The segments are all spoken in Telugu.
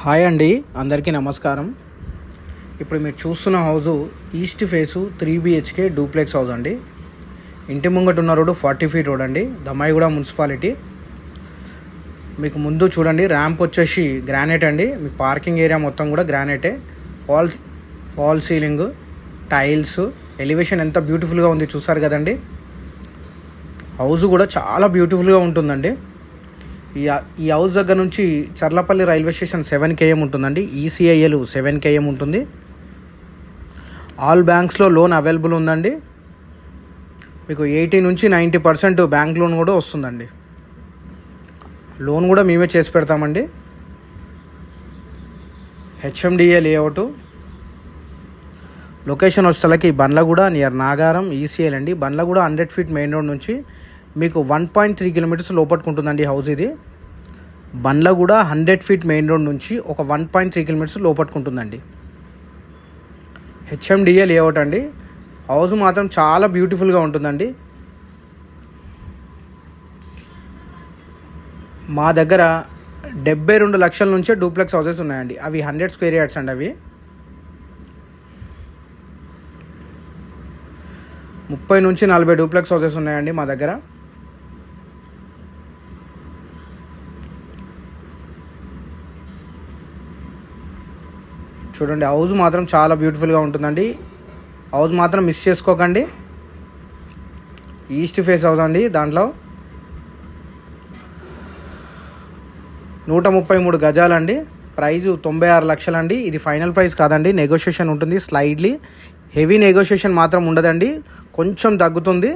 హాయ్ అండి, అందరికీ నమస్కారం. ఇప్పుడు మీరు చూస్తున్న house east face 3 BHK duplex house అండి. ఇంటి ముంగట ఉన్న రోడ్డు 40 feet రోడ్ అండి, దమ్మాయిగూడ మున్సిపాలిటీ. మీకు ముందు చూడండి, ర్యాంప్ వచ్చేసి గ్రానైట్ అండి. మీకు పార్కింగ్ ఏరియా మొత్తం కూడా గ్రానైటే. ఫాల్ సీలింగ్, టైల్స్, ఎలివేషన్ ఎంత బ్యూటిఫుల్గా ఉంది చూసారు కదండి. హౌస్ కూడా చాలా బ్యూటిఫుల్గా ఉంటుందండి. ఈ హౌస్ దగ్గర నుంచి చర్లపల్లి రైల్వే స్టేషన్ 7 km ఉంటుందండి. ECIL 7 km ఉంటుంది. ఆల్ బ్యాంక్స్లో లోన్ అవైలబుల్ ఉందండి. మీకు 80 నుంచి 90% బ్యాంక్ లోన్ కూడా వస్తుందండి. లోన్ కూడా మేమే చేసి పెడతామండి. HMDA layout. లొకేషన్ వచ్చేసరికి బండ్లగూడ నియర్ నాగారం ECIL అండి. బండ్లగూడ 100 feet మెయిన్ రోడ్ నుంచి మీకు 1.3 kilometers లోపట్టుకుంటుందండి హౌస్ ఇది. బండ్లగూడ 100 feet మెయిన్ రోడ్ నుంచి ఒక 1.3 kilometers లోపట్టుకుంటుందండి. HMDA లేఅవుట్ అండి. హౌస్ మాత్రం చాలా బ్యూటిఫుల్గా ఉంటుందండి. మా దగ్గర 72 లక్షల నుంచే డూప్లెక్స్ హౌసెస్ ఉన్నాయండి. అవి 100 square yards అండి. అవి 30 నుంచి 40 డూప్లెక్స్ హౌసెస్ ఉన్నాయండి మా దగ్గర. చూడండి, హౌస్ మాత్రం చాలా బ్యూటిఫుల్గా ఉంటుందండి. హౌస్ మాత్రం మిస్ చేసుకోకండి. ఈస్ట్ ఫేస్ హౌస్ అండి. దాంట్లో 133 గజాలండి. ప్రైజు 96 లక్షలండి. ఇది ఫైనల్ ప్రైస్ కాదండి, నెగోషియేషన్ ఉంటుంది. స్లైడ్లీ హెవీ నెగోషియేషన్ మాత్రం ఉండదండి, కొంచెం తగ్గుతుంది.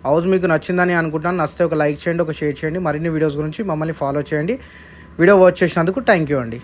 హౌస్ మీకు నచ్చిందని అనుకుంటున్నాను. నచ్చితే ఒక లైక్ చేయండి, ఒక షేర్ చేయండి. మరిన్ని వీడియోస్ గురించి మమ్మల్ని ఫాలో చేయండి. వీడియో వాచ్ చేసినందుకు థ్యాంక్ యూ అండి.